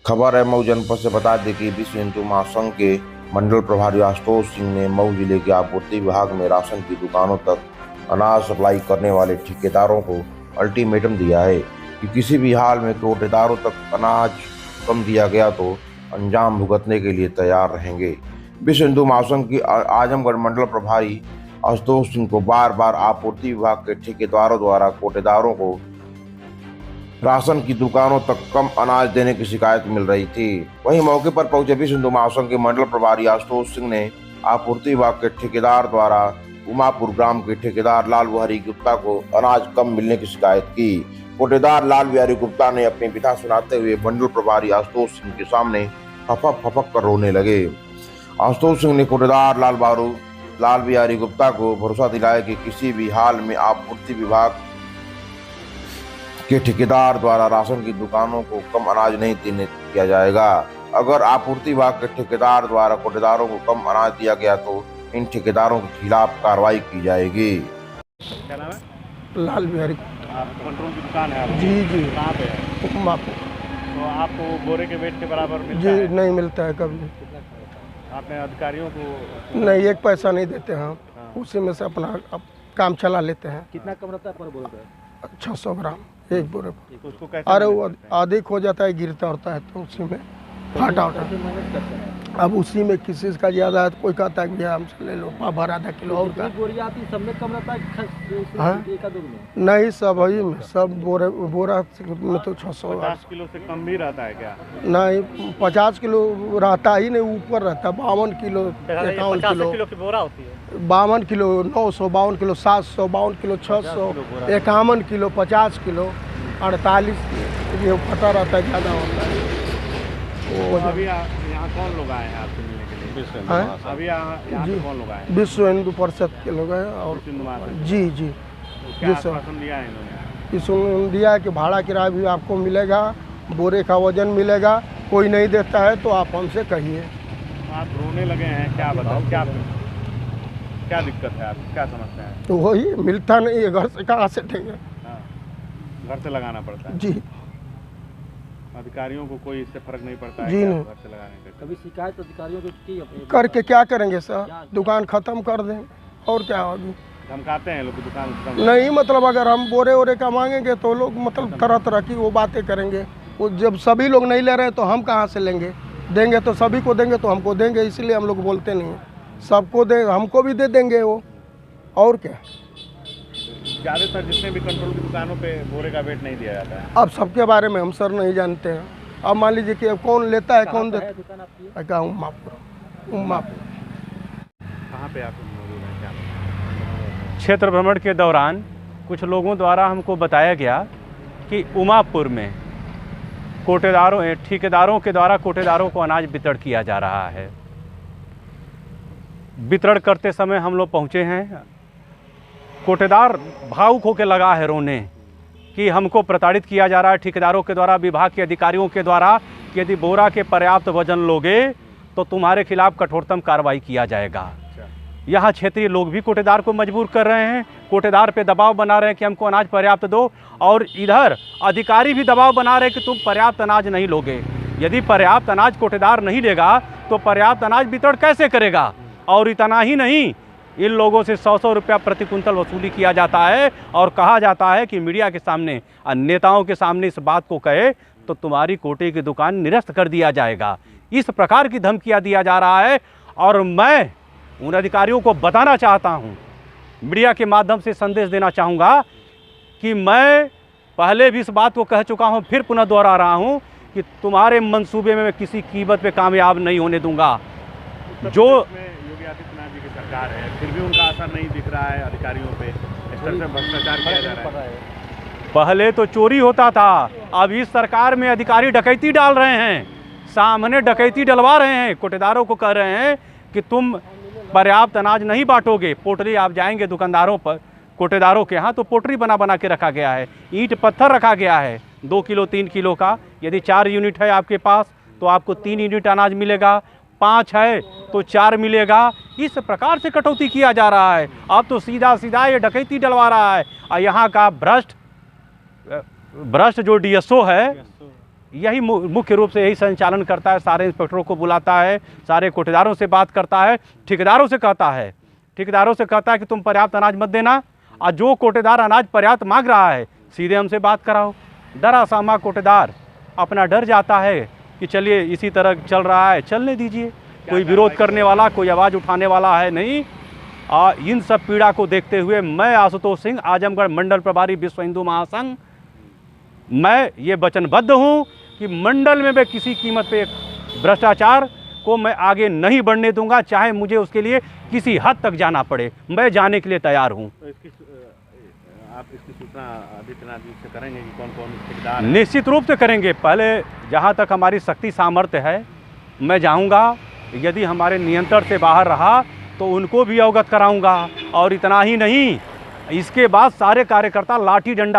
खबर है मऊ जनपद से। बता दें कि विश्व हिंदू महासंघ के मंडल प्रभारी आशुतोष सिंह ने मऊ जिले के आपूर्ति विभाग में राशन की दुकानों तक अनाज सप्लाई करने वाले ठेकेदारों को अल्टीमेटम दिया है कि किसी भी हाल में कोटेदारों तक अनाज कम दिया गया तो अंजाम भुगतने के लिए तैयार रहेंगे। विश्व हिंदू महासंघ की आजमगढ़ मंडल प्रभारी आशुतोष सिंह को बार बार आपूर्ति विभाग के ठेकेदारों द्वारा कोटेदारों को राशन की दुकानों तक कम अनाज देने की शिकायत मिल रही थी। वहीं मौके पर पहुंचे विश्व हिंदू महासंघ के मंडल प्रभारी आशुतोष सिंह ने आपूर्ति विभाग के ठेकेदार द्वारा उमापुर ग्राम के ठेकेदार लाल बिहारी गुप्ता को अनाज कम मिलने की शिकायत की। कोटेदार लाल बिहारी गुप्ता ने अपनी व्यथा सुनाते हुए मंडल प्रभारी आशुतोष सिंह के सामने फपक फपक कर रोने लगे। आशुतोष सिंह ने कोटेदार लाल बिहारी गुप्ता को भरोसा दिलाया कि किसी भी हाल में आपूर्ति विभाग के ठेकेदार द्वारा राशन की दुकानों को कम अनाज नहीं देने दिया जाएगा। अगर आपूर्ति विभाग के ठेकेदार द्वारा कोटेदारों को कम अनाज दिया गया तो इन ठेकेदारों के खिलाफ कार्रवाई की जाएगी। क्या नाम है? लाल बिहारी। कंट्रोल की दुकान है आपकी? जी जी। कहाँ पे है? उमापुर। तो आपको बोरे के वेट के बराबर मिलता जी है? नहीं मिलता है कभी। आपने अधिकारियों को नहीं, एक पैसा नहीं देते हैं हम, उसी में से अपना काम चला लेते हैं। कितना कम रहता है पर बोरे पे? 600 ग्राम एक बोरे पर। तो उसको कैसे अरे मैनेज वो करते हैं? अधिक हो जाता है, गिरता होता है तो उसी में फाटा होता है। मैनेज करते हैं? अब उसी में किसी का ज़्यादा है तो कोई कहता है कि भैया हमसे ले लो भर आधा किलो और का। बोरी आती सब में कम रहता है? हाँ? नहीं, सब ही में सब बोरा में तो 600 50 किलो से कम भी रहता है क्या? नहीं, 50 किलो रहता ही नहीं, ऊपर रहता है 52 किलो 51 किलो की बोरा होती है? 52 kilo 952 kilo 752 kilo 600 51 kilo 50 kilo 48 ये फटा रहता है, ज़्यादा होता है। तो अभी यहाँ कौन लोग आए हैं आपसे मिलने के लिए? हाँ? अभी यहाँ पे कौन लोग आए हैं? विश्व हिंदू परिषद के लोग हैं और हिंदू महासंघ? जी जी तो क्या विश्व आश्वासन दिया है इन्होंने? इसने दिया है कि भाड़ा किराया भी आपको मिलेगा, बोरे का वजन मिलेगा, कोई नहीं देता है तो आप हमसे कहिए। आप रोने लगे हैं, क्या बताओ, क्या दिक्कत है आपको, क्या समस्या है? तो वही मिलता नहीं है, घर से कहाँ से देंगे? हाँ, घर से लगाना पड़ता है। जी अधिकारियों को कोई इससे फर्क नहीं पड़ता है जी क्या नहीं। घर से लगाने का? कभी शिकायत अधिकारियों को की अपनी? करके क्या करेंगे सर, दुकान ख़त्म कर दें और क्या होगी। धमकाते हैं लोग की दुकान खत्म? नहीं, मतलब अगर हम बोरे वोरे का मांगेंगे तो लोग मतलब तरह तरह की वो बातें करेंगे। वो जब सभी लोग नहीं ले रहे हैं तो हम कहाँ से लेंगे? देंगे तो सभी को देंगे तो हमको देंगे, इसलिए हम लोग बोलते नहीं हैं। सबको दे, हमको भी दे देंगे वो, और क्या। ज़्यादातर जितने भी कंट्रोल की दुकानों पे बोरे का वेट नहीं दिया जाता है। अब सबके बारे में हम सर नहीं जानते हैं। अब मान लीजिए कि अब कौन लेता है कौन देता दुकान आपकी? है। क्या उमापुर कहाँ पे आप मौजूद हैं, क्या? क्षेत्र भ्रमण के दौरान कुछ लोगों द्वारा हमको बताया गया कि उमापुर में ठेकेदारों के द्वारा कोटेदारों को अनाज वितरण किया जा रहा है। वितरण करते समय हम लोग पहुँचे हैं, कोटेदार भावुक होकर लगा है रोने कि हमको प्रताड़ित किया जा रहा है ठेकेदारों के द्वारा, विभाग के अधिकारियों के द्वारा कि यदि बोरा के पर्याप्त वजन लोगे तो तुम्हारे खिलाफ कठोरतम कार्रवाई किया जाएगा। यहाँ क्षेत्रीय लोग भी कोटेदार को मजबूर कर रहे हैं, कोटेदार पे दबाव बना रहे हैं कि हमको अनाज पर्याप्त दो, और इधर अधिकारी भी दबाव बना रहे हैं कि तुम पर्याप्त अनाज नहीं लोगे। यदि पर्याप्त अनाज कोटेदार नहीं देगा तो पर्याप्त अनाज वितरण कैसे करेगा? और इतना ही नहीं, इन लोगों से 100 रुपया प्रति कुंतल वसूली किया जाता है और कहा जाता है कि मीडिया के सामने, नेताओं के सामने इस बात को कहे तो तुम्हारी कोटे की दुकान निरस्त कर दिया जाएगा। इस प्रकार की धमकियां दिया जा रहा है। और मैं उन अधिकारियों को बताना चाहता हूं, मीडिया के माध्यम से संदेश देना चाहूँगा कि मैं पहले भी इस बात को कह चुका हूं, फिर पुनः दोहरा रहा हूं कि तुम्हारे मंसूबे में मैं किसी कीमत पे कामयाब नहीं होने दूंगा। जो योगी आदित्यनाथ जी की सरकार है, फिर भी उनका असर नहीं दिख रहा है अधिकारियों पे, इस तरह से भ्रष्टाचार किया जा रहा है। पहले तो चोरी होता था, अब इस सरकार में अधिकारी डकैती डाल रहे हैं, सामने डकैती डलवा रहे हैं। कोटेदारों को कह रहे हैं कि तुम पर्याप्त अनाज नहीं बांटोगे, पोटली आप जाएंगे दुकानदारों पर, कोटेदारों के यहाँ तो पोटरी बना के रखा गया है, ईंट पत्थर रखा गया है 2 किलो 3 किलो का। यदि 4 यूनिट है आपके पास तो आपको 3 यूनिट अनाज मिलेगा, 5 है तो 4 मिलेगा। इस प्रकार से कटौती किया जा रहा है। अब तो सीधा सीधा ये डकैती डलवा रहा है। और यहाँ का भ्रष्ट जो डीएसओ है, यही मुख्य रूप से यही संचालन करता है। सारे इंस्पेक्टरों को बुलाता है, सारे कोटेदारों से बात करता है, ठेकेदारों से कहता है कि तुम पर्याप्त अनाज मत देना, और जो कोटेदार अनाज पर्याप्त मांग रहा है सीधे हमसे बात कराओ। डरा सामा कोटेदार अपना डर जाता है कि चलिए इसी तरह चल रहा है, चलने दीजिए, कोई विरोध करने वाला, कोई आवाज़ उठाने वाला है नहीं। इन सब पीड़ा को देखते हुए मैं आशुतोष सिंह, आजमगढ़ मंडल प्रभारी विश्व हिंदू महासंघ, मैं ये वचनबद्ध हूँ कि मंडल में मैं किसी कीमत पे भ्रष्टाचार को मैं आगे नहीं बढ़ने दूंगा, चाहे मुझे उसके लिए किसी हद तक जाना पड़े, मैं जाने के लिए तैयार हूँ। तो आप इसकी सूचना आदित्यनाथ जी से करेंगे कि कौन कौन ठेकेदार हैं? निश्चित रूप से करेंगे। पहले जहाँ तक हमारी शक्ति सामर्थ्य है मैं जाऊँगा, यदि हमारे नियंत्रण से बाहर रहा तो उनको भी अवगत कराऊँगा, और इतना ही नहीं, इसके बाद सारे कार्यकर्ता लाठी डंडा